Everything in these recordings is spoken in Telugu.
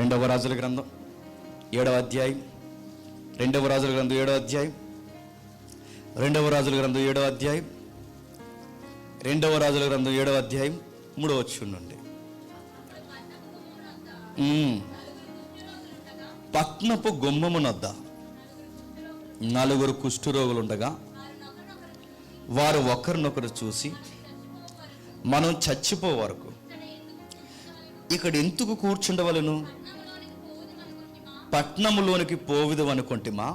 రెండవ రాజుల గ్రంథం 7వ అధ్యాయం, రెండవ రాజుల గ్రంథం 7వ అధ్యాయం, రెండవ రాజుల గ్రంథం 7వ అధ్యాయం, రెండవ రాజుల గ్రంథం 7వ అధ్యాయం 3వ వచనం నుండి. పట్నపు గుమ్మమునొద్ద 4 కుష్ఠరోగులుండగా వారు ఒకరినొకరు చూసి, మనం చచ్చిపో వరకు ఇక్కడ ఎందుకు కూర్చుండవలను? పట్నములోనికి పోవిదు అనుకుంటేమా,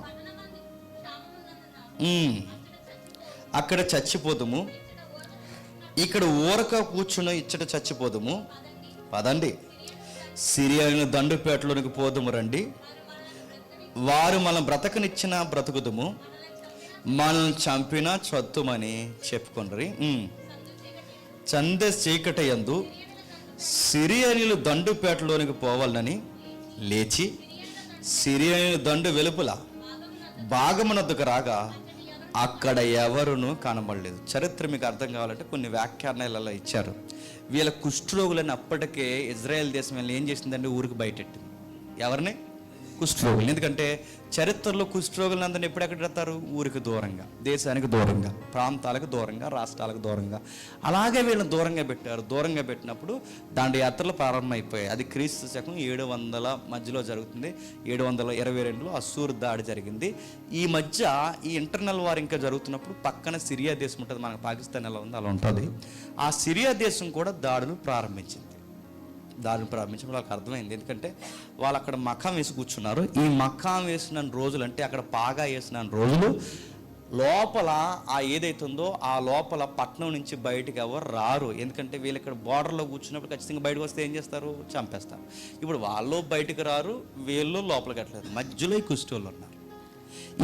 అక్కడ చచ్చిపోదుము, ఇక్కడ ఊరక కూర్చున్న ఇచ్చట చచ్చిపోదుము, పదండి సిరియను దండుపేటలోనికి పోదుము రండి, వారు మనం బ్రతకనిచ్చినా బ్రతుకుదుము, మనం చంపినా చత్తుమని చెప్పుకొనరి. చందె చీకటయందు సిరియనులు దండుపేటలోనికి పోవాలని లేచి సిరియను దండు వెలుపుల భాగమునొద్దకు రాగా అక్కడ ఎవరునూ కనబడలేదు. చరిత్ర మీకు అర్థం కావాలంటే కొన్ని వ్యాఖ్యానాలలో ఇచ్చారు. వీళ్ళ కుష్ఠరోగులని అప్పటికే ఇజ్రాయెల్ దేశం వీళ్ళని ఏం చేసిందంటే ఊరికి బయటెట్టింది. ఎవరిని? కుష్ఠరోగులు. ఎందుకంటే చరిత్రలో కుష్ఠరోగులను అందరినీ ఎప్పుడెక్కడ పెడతారు? ఊరికి దూరంగా, దేశానికి దూరంగా, ప్రాంతాలకు దూరంగా, రాష్ట్రాలకు దూరంగా. అలాగే వీళ్ళని దూరంగా పెట్టారు. దూరంగా పెట్టినప్పుడు దండయాత్రలు ప్రారంభమైపోయాయి. అది క్రీస్తు శకం 700 మధ్యలో జరుగుతుంది. 722లో అస్సూరు దాడి జరిగింది. ఈ మధ్య ఈ ఇంటర్నల్ వార్ ఇంకా జరుగుతున్నప్పుడు పక్కన సిరియా దేశం ఉంటుంది. మనకు పాకిస్తాన్ ఎలా ఉందో అలా ఉంటుంది. ఆ సిరియా దేశం కూడా దాడులు ప్రారంభించింది. దాడిని ప్రారంభించినప్పుడు వాళ్ళకి అర్థమైంది. ఎందుకంటే వాళ్ళు అక్కడ మకాం వేసి కూర్చున్నారు. ఈ మకాం వేసిన రోజులు అంటే అక్కడ పాగా వేసిన రోజులు లోపల ఆ ఏదైతుందో ఆ లోపల పట్టణం నుంచి బయటకు ఎవరు రారు. ఎందుకంటే వీళ్ళు ఇక్కడ బార్డర్లో కూర్చున్నప్పుడు ఖచ్చితంగా బయటకు వస్తే ఏం చేస్తారు? చంపేస్తారు. ఇప్పుడు వాళ్ళు బయటకు రారు, వీళ్ళు లోపలికి వెళ్ళలేదు. మధ్యలో ఈ కుష్టి వాళ్ళు ఉన్నారు.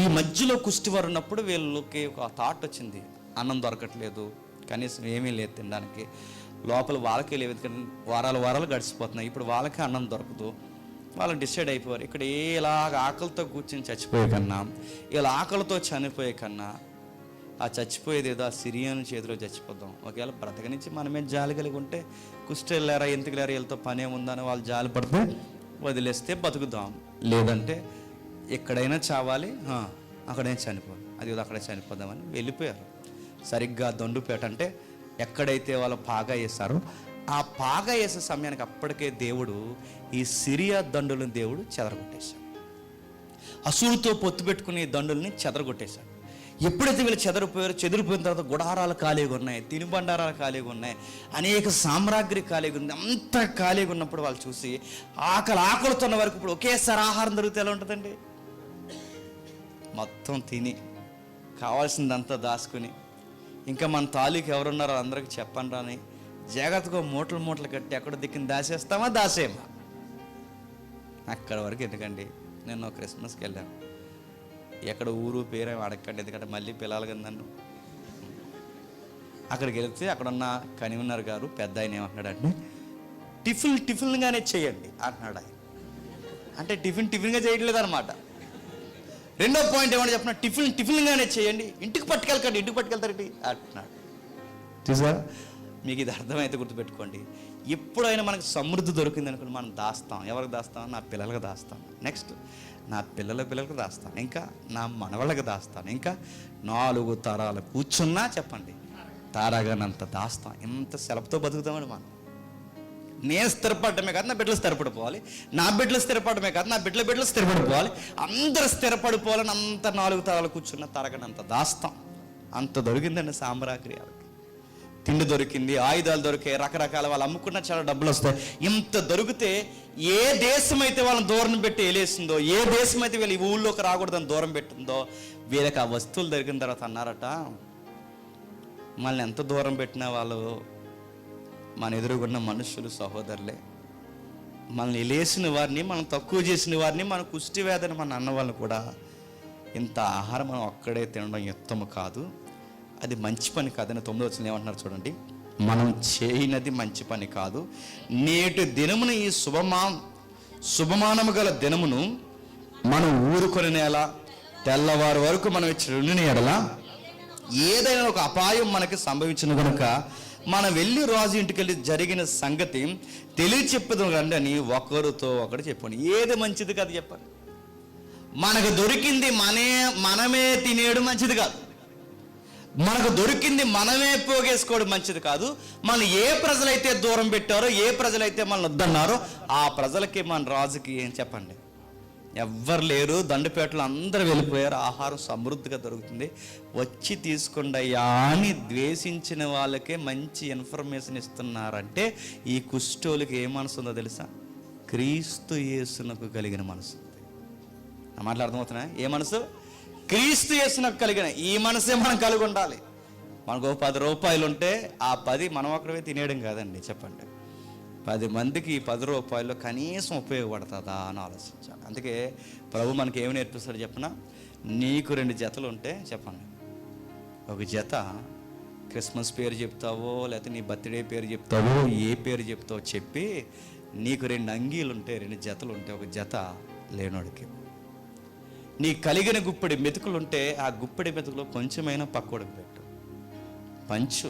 ఈ మధ్యలో కుష్టి వారు ఉన్నప్పుడు వీళ్ళకి ఒక థాట్ వచ్చింది, అన్నం దొరకట్లేదు, కనీసం ఏమీ లేదు తినడానికి. లోపల వాళ్ళకే లేవు, ఎందుకంటే వారాలు గడిచిపోతున్నాయి. ఇప్పుడు వాళ్ళకే అన్నం దొరకదు. వాళ్ళు డిసైడ్ అయిపోయారు, ఇక్కడ ఇలాగ ఆకలితో కూర్చొని చచ్చిపోయే కన్నా, ఇలా ఆకలితో చనిపోయే కన్నా ఆ చచ్చిపోయేది ఏదో ఆ సిరియన్ చేతిలో చచ్చిపోదాం. ఒకవేళ బ్రతకనిచ్చి మనమే జాలి కలిగి ఉంటే కుష్టి వెళ్ళారా, ఎందుకు లేరా, వీళ్ళతో పని ఏముందని వాళ్ళు జాలి పడితే వదిలేస్తే బతుకుదాం. లేదంటే ఎక్కడైనా చావాలి, అక్కడైనా చనిపోవాలి, అది అక్కడే చనిపోదామని వెళ్ళిపోయారు. సరిగ్గా దండుపేట అంటే ఎక్కడైతే వాళ్ళు పాగా వేస్తారో ఆ పాగా వేసే సమయానికి అప్పటికే దేవుడు ఈ సిరియా దండులను దేవుడు చెదరగొట్టేశాడు. అసూరుతో పొత్తు పెట్టుకుని దండుల్ని చెదరగొట్టేశాడు. ఎప్పుడైతే వీళ్ళు చెదిరిపోయిన తర్వాత గుడారాలు ఖాళీగా ఉన్నాయి, తినుబండారాలు ఖాళీగా ఉన్నాయి, అనేక సామ్రాగ్రి ఖాళీగా ఉంది. అంత ఖాళీగా ఉన్నప్పుడు వాళ్ళు చూసి ఆకలితున్న వరకు ఇప్పుడు ఒకేసారి ఆహారం దొరికితే ఎలా ఉంటుందండి? మొత్తం తిని కావాల్సిందంతా దాచుకుని ఇంకా మన తాలూకు ఎవరున్నారో అందరికి చెప్పండి రాని జాగ్రత్తగా మూటలు కట్టి ఎక్కడ దిక్కుని దాసేమా అక్కడ వరకు. ఎందుకండి నేను క్రిస్మస్కి వెళ్ళాను, ఎక్కడ ఊరు పేరేమో అడగండి, ఎందుకంటే మళ్ళీ పిల్లలు కదా నన్ను. అక్కడికి వెళ్తే అక్కడున్న కనివన్నర్ గారు పెద్ద ఆయన ఏమంటున్నాడంటే, టిఫిన్గానే చేయండి అంటున్నాడు ఆయన. అంటే టిఫిన్గా చేయట్లేదు అనమాట. రెండో పాయింట్ ఏమన్నా చెప్పిన, టిఫిన్గానే చేయండి, ఇంటికి పట్టుకెళ్ళకండి, ఇంటికి పట్టుకెళ్తారండి అంటున్నాడు. చూసారా? మీకు ఇది అర్థమైతే గుర్తుపెట్టుకోండి. ఎప్పుడైనా మనకు సమృద్ధి దొరికింది అనుకోండి, మనం దాస్తాం. ఎవరికి దాస్తాం? నా పిల్లలకు దాస్తాను, నెక్స్ట్ నా పిల్లలకు దాస్తాను, ఇంకా నా మనవాళ్ళకి దాస్తాను, ఇంకా 4 తరాలు కూర్చున్నా చెప్పండి తారాగానంత దాస్తాం. ఎంత సెలవుతో బతుకుతామని మనం. నేను స్థిరపడమే కాదు, నా బిడ్డలు స్థిరపడిపోవాలి, నా బిడ్డలు స్థిరపడమే కాదు, నా బిడ్డలు స్థిరపడిపోవాలి, అందరూ స్థిరపడిపోవాలని అంత 4 తరాలు కూర్చున్న తరగనంత దాస్తాం. అంత దొరికిందండి సామ్రాగ్రి. తిండి దొరికింది, ఆయుధాలు దొరికాయి, రకరకాల వాళ్ళు అమ్ముకున్న చాలా డబ్బులు వస్తాయి. ఇంత దొరికితే ఏ దేశం అయితే వాళ్ళని దూరం పెట్టి వెళ్ళేసిందో, ఏ దేశం అయితే వీళ్ళు ఈ ఊళ్ళోకి రాకూడదని దూరం పెట్టిందో, వీళ్ళకి ఆ వస్తువులు దొరికిన తర్వాత అన్నారట, మనల్ని ఎంత దూరం పెట్టినా వాళ్ళు మన ఎదురుగున్న మనుషులు సహోదరులే. మనల్ని ఎలేసిన వారిని, మనం తక్కువ చేసిన వారిని, మన కుష్టి వ్యాధిని మన అన్న వాళ్ళని కూడా ఇంత ఆహారం మనం ఒక్కడే తినడం యుక్తము కాదు, అది మంచి పని కాదని 9వ వచనం ఏమంటున్నారు చూడండి. మనం చేయనది మంచి పని కాదు, నేటి దినమును ఈ శుభమానము గల దినమును మనం ఊరుకొని నేల తెల్లవారు వరకు మనం ఇచ్చిన ఎడల ఏదైనా ఒక అపాయం మనకి సంభవించిన కనుక మనం వెళ్ళి రాజు ఇంటికి వెళ్ళి జరిగిన సంగతి తెలియచెప్పదు రండి అని ఒకరితో ఒకరు చెప్పండి. ఏది మంచిది కాదు చెప్పండి. మనకు దొరికింది మనమే తినేయడం మంచిది కాదు. మనకు దొరికింది మనమే పోగేసుకోవడం మంచిది కాదు. మనం ఏ ప్రజలైతే దూరం పెట్టారో, ఏ ప్రజలైతే మనల్ని వద్దన్నారో ఆ ప్రజలకి మన రాజుకి ఏం చెప్పండి, ఎవ్వరు లేరు, దండపేటలో అందరూ వెళ్ళిపోయారు, ఆహారం సమృద్ధిగా దొరుకుతుంది, వచ్చి తీసుకోండి అయ్యా అని ద్వేషించిన వాళ్ళకే మంచి ఇన్ఫర్మేషన్ ఇస్తున్నారంటే ఈ కుష్ఠోళ్ళకి ఏ మనసు ఉందో తెలుసా? క్రీస్తు యేసునకు కలిగిన మనసు. నా మాటలు అర్థమవుతున్నా? ఏ మనసు? క్రీస్తు యేసునకు కలిగిన ఈ మనసే మనం కలిగి ఉండాలి. మనకు 10 రూపాయలు ఉంటే ఆ 10 మనం ఒకరివే తినేయడం కాదండి. చెప్పండి, 10 మందికి ఈ 10 రూపాయలు కనీసం ఉపయోగపడుతుందా అని ఆలోచించాలి. అందుకే ప్రభు మనకి ఏమి నేర్పిస్తాడు చెప్పిన, నీకు 2 జతలు ఉంటే చెప్పండి, ఒక జత క్రిస్మస్ పేరు చెప్తావో లేకపోతే నీ బర్త్డే పేరు చెప్తావో ఏ పేరు చెప్తావో చెప్పి, నీకు 2 అంగీలు ఉంటే 2 జతలు ఉంటే ఒక జత లేనోడికి, నీ కలిగిన గుప్పెడి మెతుకులుంటే ఆ గుప్పెడి మెతుకులో కొంచెమైనా పక్కోడికి పెట్టు, పంచు.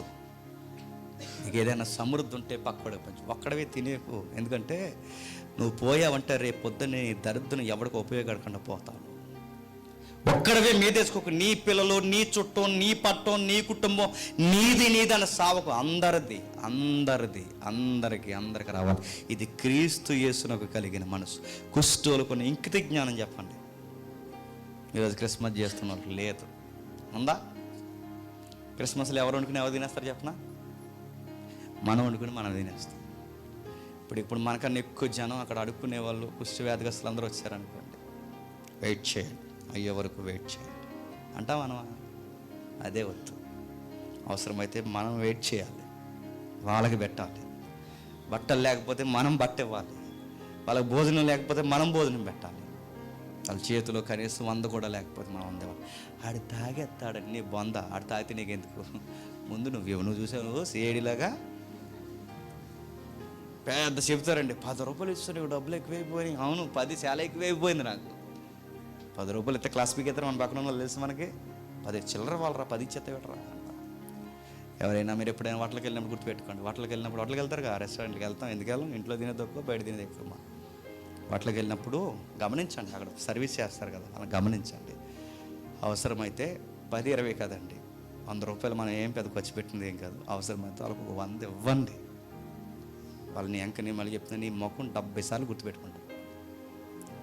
నీకు ఏదైనా సమృద్ధి ఉంటే పక్కోడికి పంచు, ఒక్కడవే తినేకు. ఎందుకంటే నువ్వు పోయావంటే రేపు పొద్దున్న నీ దరిద్రం ఎవరికి ఉపయోగపడకుండా పోతావు. ఒక్కడవే మీదేసుకోకు. నీ పిల్లలు, నీ చుట్టం, నీ పట్టం, నీ కుటుంబం, నీది అని సావకు. అందరిది అందరికి రావాలి. ఇది క్రీస్తు యేసునకు కలిగిన మనసు. కుష్ఠోలు కొన్ని ఇంకిత జ్ఞానం చెప్పండి. ఈరోజు క్రిస్మస్ చేస్తున్నారు లేదు, ఉందా? క్రిస్మస్లో ఎవరు వండుకుని ఎవరు తినేస్తారు చెప్పనా? మనం వండుకుని మనం తినేస్తాం. ఇప్పుడు మనకన్నా ఎక్కువ జనం అక్కడ అడుక్కునే వాళ్ళు, కుష్ఠ వ్యాధిగస్తులు అందరూ వచ్చారనుకోండి, వెయిట్ చేయండి, అయ్యే వరకు వెయిట్ చేయండి అంటా మనం. అదే వద్దు. అవసరమైతే మనం వెయిట్ చేయాలి, వాళ్ళకి పెట్టాలి. బట్టలు లేకపోతే మనం బట్ట ఇవ్వాలి, వాళ్ళకి భోజనం లేకపోతే మనం భోజనం పెట్టాలి. వాళ్ళ చేతిలో కనీసం 100 కూడా లేకపోతే మనం అందేవాళ్ళు. ఆడు తాగేస్తాడని నీ బొంద, ఆడు తాగితే నీకు ఎందుకు? ముందు నువ్వు చూసావు, నువ్వు సేడిలాగా పెద్ద చెప్తారండి, 10 రూపాయలు ఇస్తాను, నీకు డబ్బులు ఎక్కువైపోయినాయి. అవును, 10 చాలా ఎక్కువైపోయింది నాకు. 10 రూపాయలు ఇస్తే క్లాస్ పీకి ఇస్తారు. మన పక్కన వాళ్ళు తెలుసు మనకి, 10 చిల్లర వాళ్ళరా, 10 ఇచ్చేత పెట్టరా. ఎవరైనా మీరు ఎప్పుడైనా హోటల్కి వెళ్ళినప్పుడు గుర్తుపెట్టుకోండి. హోటల్కి వెళ్తారు కదా, రెస్టారెంట్కి వెళ్తాం, ఎందుకు వెళ్ళాం? ఇంట్లో తినేది ఎక్కువ, బయట తినేది ఎక్కువ. మా హోటల్కి వెళ్ళినప్పుడు గమనించండి, అక్కడ సర్వీస్ చేస్తారు కదా, అలా గమనించండి. అవసరమైతే 10, 20 కదండి, 100 రూపాయలు మనం ఏం పెద్ద ఖర్చు పెట్టింది ఏం కాదు. అవసరమైతే వాళ్ళకు 100 ఇవ్వండి. వాళ్ళని ఎంకని మళ్ళీ చెప్తున్నా, నీ ముఖం 70 సార్లు గుర్తుపెట్టుకుంటారు.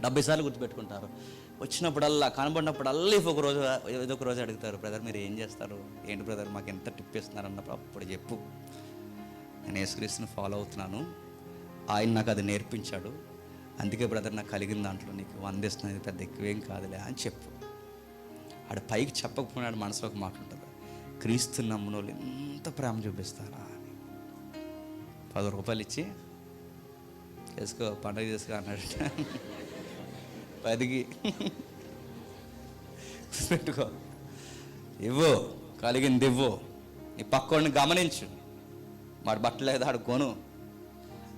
70 సార్లు గుర్తుపెట్టుకుంటారు. వచ్చినప్పుడల్లా, కనబడినప్పుడల్లా ఏదో ఒక రోజు అడుగుతారు, బ్రదర్ మీరు ఏం చేస్తారు, ఏంటి బ్రదర్ మాకు ఎంత టిప్ ఇస్తున్నారన్నప్పుడు అప్పుడు చెప్పు, నేను యేసుక్రీస్తుని ఫాలో అవుతున్నాను, ఆయన నాకు అది నేర్పించాడు, అందుకే బ్రదర్ నాకు కలిగిన దాంట్లో నీకు 100 ఇస్తున్నది పెద్ద ఎక్కువేం కాదులే అని చెప్పు. ఆడ పైకి చెప్పకపోయినాడు, మనసులో ఒక మాట ఉంటుంది, క్రీస్తు నమ్మున వాళ్ళు ఎంత ప్రేమ చూపిస్తారా అని. 10 రూపాయలు ఇచ్చి చేసుకో, పండుగ చేసుకో అన్నాడు. 10కి పెట్టుకో, ఇవ్వు, కలిగింది ఇవ్వు. నీ పక్కోడిని గమనించు, వాడు బట్టలేదు ఆడు కొను,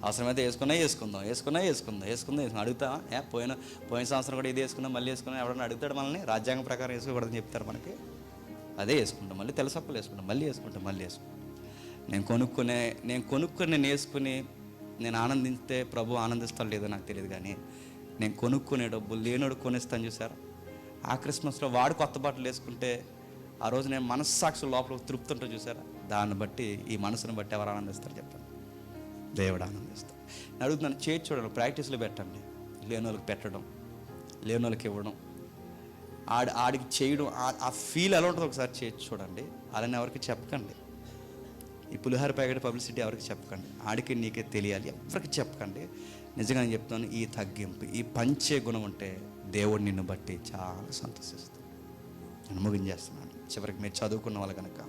అవసరమైతే వేసుకుందాం అడుగుతా. పోయిన సంవత్సరం కూడా ఇది వేసుకుందాం, మళ్ళీ వేసుకుందాం. ఎవడన్నా అడుగుతాడు మనల్ని? రాజ్యాంగం ప్రకారం వేసుకోకూడదని చెప్తారు మనకి. అదే వేసుకుంటాం, మళ్ళీ తెలసప్పలు వేసుకుంటాం, మళ్ళీ వేసుకుంటాం. నేను కొనుక్కొని నేను వేసుకుని నేను ఆనందిస్తే ప్రభు ఆనందిస్తాడు లేదో నాకు తెలియదు, కానీ నేను కొనుక్కునే డబ్బు లేనోడు కొనిస్తాను చూసారా? ఆ క్రిస్మస్లో వాడు కొత్త బట్టలు వేసుకుంటే ఆ రోజు నేను మనస్సాక్షి లోపల తృప్తి ఉంటుంది చూసారా? దాన్ని బట్టి, ఈ మనసుని బట్టి ఎవరు ఆనందిస్తారు చెప్పండి? దేవుడు ఆనందిస్తాడు. నేను అడుగుతున్నాను, చేసి చూడండి, ప్రాక్టీస్లో పెట్టండి. లేని వాళ్ళకి పెట్టడం, లేని వాళ్ళకి ఇవ్వడం, ఆడికి చేయడం, ఆ ఫీల్ ఎలా ఉంటుందో ఒకసారి చేసి చూడండి. అలానే ఎవరికి చెప్పకండి. ఈ పులిహార ప్యాకెట్ పబ్లిసిటీ ఎవరికి చెప్పకండి, ఆడికి నీకే తెలియాలి, ఎవరికి చెప్పకండి. నిజంగా నేను చెప్తాను, ఈ తగ్గింపు, ఈ పంచే గుణం ఉంటే దేవుడు నిన్ను బట్టి చాలా సంతోషిస్తాడు. నేను ముగించేస్తున్నాను. చివరికి మీరు చదువుకున్న వాళ్ళు కనుక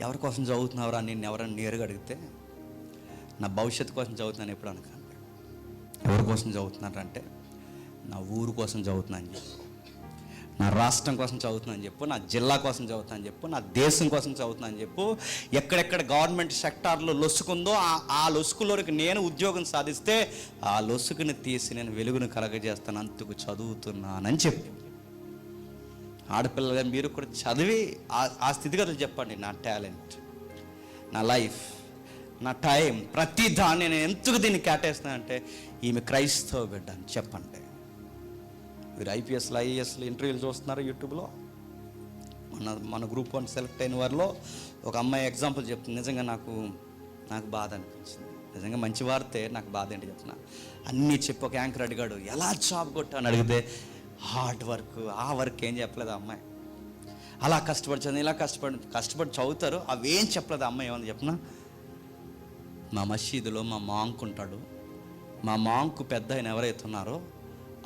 ఎవరి కోసం చదువుతున్నారా అని ఎవరైనా నేరుగా అడిగితే, నా భవిష్యత్తు కోసం చదువుతున్నాను ఎప్పుడు అనకండి. ఎవరి కోసం చదువుతున్నారంటే, నా ఊరు కోసం చదువుతున్నాను చెప్పు, నా రాష్ట్రం కోసం చదువుతున్నాను చెప్పు, నా జిల్లా కోసం చదువుతానని చెప్పు, నా దేశం కోసం చదువుతున్నాను చెప్పు. ఎక్కడెక్కడ గవర్నమెంట్ సెక్టార్లో లొసుకుందో ఆ లొసుకులోకి నేను ఉద్యోగం సాధిస్తే ఆ లొసుకుని తీసి నేను వెలుగును కలగజేస్తాను, అందుకు చదువుతున్నానని చెప్పు. ఆడపిల్లగా మీరు కూడా చదివి ఆ స్థితిగతులు చెప్పండి. నా టాలెంట్, నా లైఫ్, నా టైం, ప్రతి దాన్ని నేను ఎందుకు దీన్ని కేటాయిస్తున్నానంటే ఈమె క్రైస్తవ బిడ్డ అని చెప్పండి. మీరు ఐపీఎస్లు ఐఏఎస్లు ఇంటర్వ్యూలు చూస్తున్నారు యూట్యూబ్లో. మన గ్రూప్ 1 సెలెక్ట్ అయిన వారిలో ఒక అమ్మాయి ఎగ్జాంపుల్ చెప్తుంది. నిజంగా నాకు బాధ అనిపించింది. నిజంగా మంచి వార్తే, నాకు బాధ ఏంటి చెప్తున్నా. అన్నీ చెప్పి ఒక యాంకర్ అడిగాడు, ఎలా జాబ్ కొట్టాను అడిగితే హార్డ్ వర్క్, ఆ వర్క్ ఏం చెప్పలేదు ఆ అమ్మాయి. అలా కష్టపడి చదివి, ఇలా కష్టపడి చదువుతారు, అవేం చెప్పలేదు ఆ అమ్మాయి. ఏమని చెప్పిన, మా మసీదులో మా మాంక్ ఉంటాడు, మా మాంకు పెద్ద ఆయన ఎవరైతే ఉన్నారో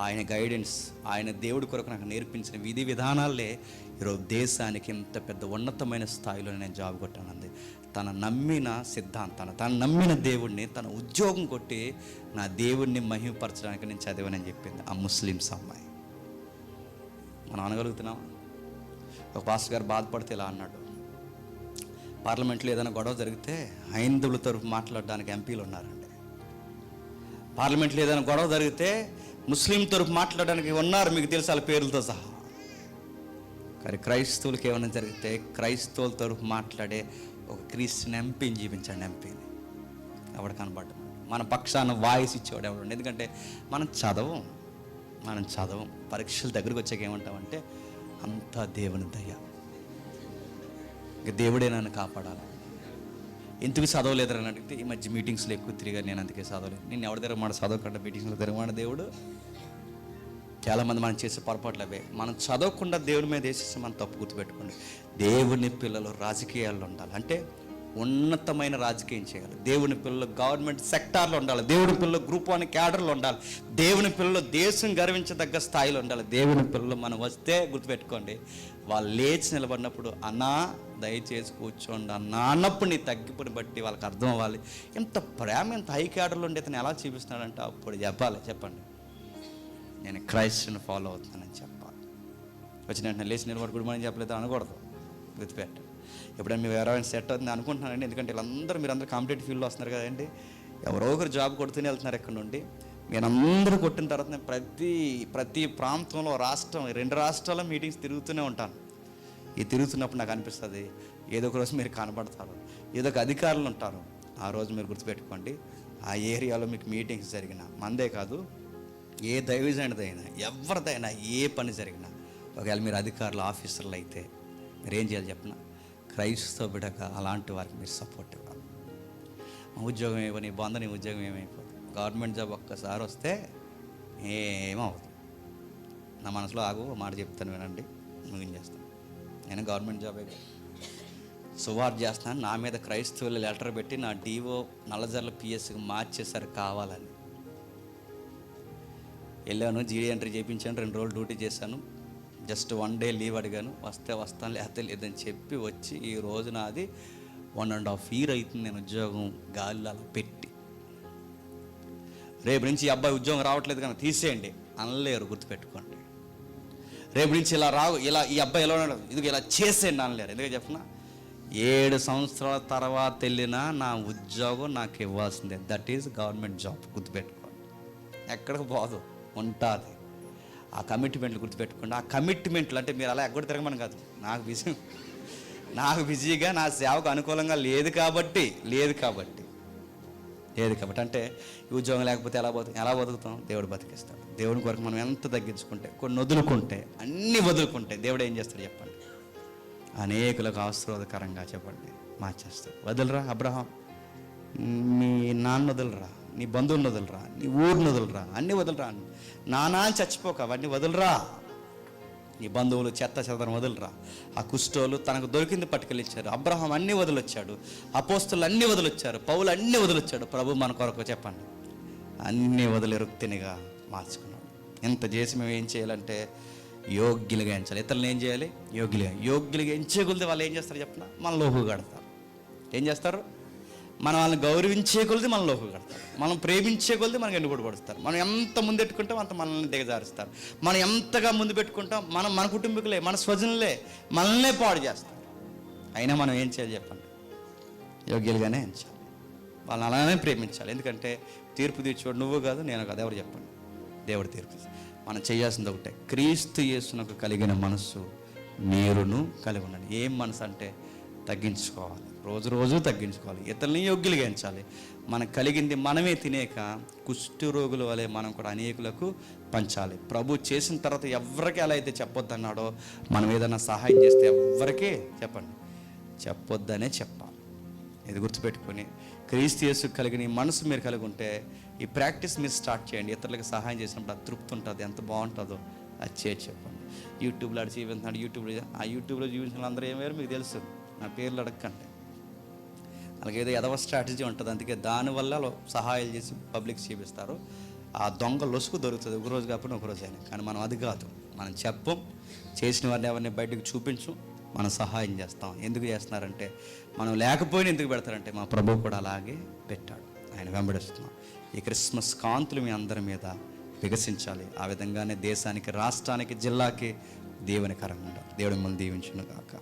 ఆయన గైడెన్స్, ఆయన దేవుడి కొరకు నాకు నేర్పించిన విధి విధానాలే ఈరోజు దేశానికి ఇంత పెద్ద ఉన్నతమైన స్థాయిలో నేను జాబ్ కొట్టానంది. తన నమ్మిన సిద్ధాంతాన్ని, తన నమ్మిన దేవుడిని తన ఉద్యోగం కొట్టి నా దేవుడిని మహిమపరచడానికి నేను చదివానని చెప్పింది ఆ ముస్లిమ్స్ అమ్మాయి. మనం అనగలుగుతున్నాం. ఒక పాస్టర్ గారు బాధపడితే ఇలా అన్నాడు, పార్లమెంట్లో ఏదైనా గొడవ జరిగితే హైందవుల తరఫు మాట్లాడడానికి ఎంపీలు ఉన్నారండి. పార్లమెంట్లో ఏదైనా గొడవ జరిగితే ముస్లిం తరఫు మాట్లాడడానికి ఉన్నారు, మీకు తెలుసు వాళ్ళ పేర్లతో సహా. కానీ క్రైస్తవులకి ఏమైనా జరిగితే క్రైస్తవుల తరఫు మాట్లాడే ఒక క్రిస్టియన్ ఎంపీని జీవించండి. ఎంపీని ఎవడు కనబడ్డాం, మన పక్షాన వాయిస్ ఇచ్చేవాడు ఎవడు. ఎందుకంటే మనం చదవం పరీక్షల దగ్గరికి వచ్చాక ఏమంటామంటే అంతా దేవుని దయ, ఇక దేవుడే నన్ను కాపాడాలి. ఎందుకు చదవలేదని అడిగితే ఈ మధ్య మీటింగ్స్లో ఎక్కువ తిరిగాను, నేను అందుకే చదవలేదు. నేను ఎవరి దగ్గర మాట చదవకుండా మీటింగ్స్లో తిరగమాట దేవుడు. చాలామంది మనం చేసే పొరపాట్లు అవే. మనం చదవకుండా దేవుని మీద వేసేసి మనం తప్పు గుర్తుపెట్టుకోండి. దేవుని పిల్లలు రాజకీయాల్లో ఉండాలి, అంటే ఉన్నతమైన రాజకీయం చేయాలి. దేవుని పిల్లలు గవర్నమెంట్ సెక్టార్లో ఉండాలి. దేవుని పిల్లలు గ్రూప్ 1 క్యాడర్లో ఉండాలి. దేవుని పిల్లలు దేశం గర్వించదగ్గ స్థాయిలో ఉండాలి. దేవుని పిల్లలు మనం వస్తే గుర్తుపెట్టుకోండి, వాళ్ళు లేచి నిలబడినప్పుడు అన్నా దయచేసి కూర్చోండి అన్నా అన్నప్పుడు నీ తగ్గిపోని బట్టి వాళ్ళకి అర్థం అవ్వాలి. ఎంత ప్రేమ, ఎంత హై క్యాడర్లో ఉండి అతను ఎలా చూపిస్తున్నాడంటే అప్పుడు చెప్పండి నేను క్రైస్ట్ని ఫాలో అవుతున్నానని చెప్పాలి. వచ్చిన వెంటనే లేచి నిలబడి గుడి మనం చెప్పలేదు అనకూడదు, గుర్తుపెట్ట. ఎప్పుడైనా మీరు ఎవరైనా సెట్ అవుతుంది అనుకుంటున్నానండి, ఎందుకంటే మీరందరూ కాంపిటేటివ్ ఫీల్డ్లో వస్తున్నారు కదండి. ఎవరో ఒకరు జాబ్ కొడుతూనే వెళ్తున్నారు ఎక్కడి నుండి. మీరందరూ కొట్టిన తర్వాత నేను ప్రతి ప్రాంతంలో 2 రాష్ట్రాల్లో మీటింగ్స్ తిరుగుతూనే ఉంటాను. ఈ తిరుగుతున్నప్పుడు నాకు అనిపిస్తుంది ఏదో ఒక రోజు మీరు కనబడతారు, ఏదో ఒక అధికారులు ఉంటారు. ఆ రోజు మీరు గుర్తుపెట్టుకోండి, ఆ ఏరియాలో మీకు మీటింగ్స్ జరిగినా, మందే కాదు ఏ దైవజనుడిదైనా ఎవరిదైనా ఏ పని జరిగినా, ఒకవేళ మీరు అధికారులు ఆఫీసర్లు అయితే మీరు ఏం చేయాలి చెప్పిన, క్రైస్తవ బిడ్డగా అలాంటి వారికి మీరు సపోర్ట్ ఇవ్వాలి. మా ఉద్యోగం ఏమని బంధ, నీ ఉద్యోగం ఏమైపోతుంది. గవర్నమెంట్ జాబ్ ఒక్కసారి వస్తే ఏమవుతుంది. నా మనసులో ఆగు మాట చెప్తాను వినండి, ముగించేస్తాను. నేను గవర్నమెంట్ జాబ్ సువార్త చేస్తున్నాను, నా మీద క్రైస్తవులు లెటర్ పెట్టి నా డిఓ నల్లజర్ల పిఎస్కి మార్చేసారు కావాలని. వెళ్ళాను, జీడీ ఎంట్రీ చేయించాను, 2 రోజులు డ్యూటీ చేశాను, జస్ట్ 1 డే లీవ్ అడిగాను, వస్తే వస్తాను లేకపోతే లేదని చెప్పి వచ్చి ఈ రోజు నాది 1.5 year అవుతుంది నేను ఉద్యోగం గాలిలో అలా పెట్టి. రేపు నుంచి ఈ అబ్బాయి ఉద్యోగం రావట్లేదు కానీ తీసేయండి అనలేరు, గుర్తుపెట్టుకోండి. రేపు నుంచి ఇలా ఈ అబ్బాయి ఎలా ఉన్నాడు ఇది ఇలా చేసేయండి అనలేరు. ఎందుకంటే చెప్పిన 7 సంవత్సరాల తర్వాత వెళ్ళినా నా ఉద్యోగం నాకు ఇవ్వాల్సిందే. దట్ ఈజ్ గవర్నమెంట్ జాబ్, గుర్తుపెట్టుకోండి. ఎక్కడికి పోదు, ఉంటుంది. ఆ కమిట్మెంట్లు గుర్తుపెట్టుకోండి. ఆ కమిట్మెంట్లు అంటే మీరు అలా ఎక్కడ తిరగమని కాదు, నాకు బిజీగా నా సేవకు అనుకూలంగా లేదు కాబట్టి అంటే ఈ ఉద్యోగం లేకపోతే ఎలా బతుకుతాం? దేవుడు బతికిస్తాడు. దేవుని కొరకు మనం ఎంత తగ్గించుకుంటే, కొన్ని వదులుకుంటే, అన్నీ వదులుకుంటే దేవుడు ఏం చేస్తాడు చెప్పండి? అనేకులకు ఆశీర్వాదకరంగా చెప్పండి మార్చేస్తాడు. వదలరా అబ్రహాం, నీ నాన్న వదలరా, నీ బంధువులను వదలరా, నీ ఊరిని వదలరా, అన్నీ వదలరా. నానా చచ్చిపోక అవన్నీ వదలరా. నీ బంధువులు చెత్త చెదరం వదలరా. ఆ కుష్ఠోలు తనకు దొరికింది పట్టుకెళ్ళిచ్చారు. అబ్రహాం అన్నీ వదిలొచ్చాడు, అపోస్తులు అన్నీ వదిలొచ్చారు, పౌలు అన్నీ వదిలొచ్చాడు. ప్రభు మన కొరకు చెప్పండి అన్నీ వదిలి రుక్తినిగా మార్చుకున్నాడు. ఎంత చేసి మేము ఏం చేయాలంటే యోగ్యులుగా ఎంచాలి. ఇతరులను ఏం చేయాలి? యోగ్యులుగా ఎంచేకొలిది వాళ్ళు ఏం చేస్తారు చెప్పిన? మన లోహు కడతారు. ఏం చేస్తారు? మనం వాళ్ళని గౌరవించే కొలిది మన లోహు కడతారు. మనం ప్రేమించే కొలిది మనకు ఎన్నుగోడు పడుస్తారు. మనం ఎంత ముందు పెట్టుకుంటాం అంత మనల్ని దిగజారుస్తారు. మనం ఎంతగా ముందు పెట్టుకుంటాం మన కుటుంబీకులే, మన స్వజనులే మనల్నే పాడు చేస్తారు. అయినా మనం ఏం చేయాలి చెప్పండి? యోగ్యులుగానే ఎంచాలి, వాళ్ళని అలానే ప్రేమించాలి. ఎందుకంటే తీర్పు తీర్చేవాడు నువ్వు కాదు, నేను కాదు, ఎవరు చెప్పండి? దేవుడు తీర్పు. మనం చేయాల్సింది ఒకటే, క్రీస్తు యేసునకు కలిగిన మనస్సు మీరును కలిగి ఉండండి. ఏం మనసు అంటే తగ్గించుకోవాలి. రోజు రోజు తగ్గించుకోవాలి, ఇతరులని యోగ్యులుగా ఎంచాలి. మనకు కలిగింది మనమే తినేక కుష్టు రోగుల వలె మనం కూడా అనేకులకు పంచాలి. ప్రభు చేసిన తర్వాత ఎవరికి ఎలా అయితే చెప్పొద్దన్నాడో, మనం ఏదైనా సహాయం చేస్తే ఎవరికీ చెప్పొద్దనే చెప్పాలి. ఇది గుర్తుపెట్టుకొని క్రీస్తు యేసు కలిగిన ఈ మనసు మీరు కలిగి ఉంటే ఈ ప్రాక్టీస్ మీరు స్టార్ట్ చేయండి. ఇతరులకు సహాయం చేసినప్పుడు అది తృప్తి ఉంటుంది, ఎంత బాగుంటుందో అది చేసి చెప్పండి. యూట్యూబ్లో అడిచి చూపించాడు, యూట్యూబ్లో చూపించిన అందరూ ఏమయ్యారు మీకు తెలుసు, నా పేర్లు అడగకండి. అలాగేదో ఎదవ స్ట్రాటజీ ఉంటుంది, అందుకే దానివల్ల సహాయాలు చేసి పబ్లిక్ చూపిస్తారు. ఆ దొంగ లొసుకు దొరుకుతుంది, ఒకరోజు కాకపోతే ఒకరోజు అయినా. కానీ మనం అది కాదు, మనం చెప్పం, చేసిన వారిని ఎవరిని బయటకు చూపించం, మనం సహాయం చేస్తాం. ఎందుకు చేస్తున్నారంటే, మనం లేకపోయినా ఎందుకు పెడతారంటే మా ప్రభువు కూడా అలాగే పెట్టాడు, ఆయన వెంబడిస్తున్నాం. ఈ క్రిస్మస్ కాంతులు మీ అందరి మీద వికసించాలి. ఆ విధంగానే దేశానికి, రాష్ట్రానికి, జిల్లాకి దీవెనకరంగా ఉండాలి. దేవుడు మిమ్మల్ని దీవించును గాక.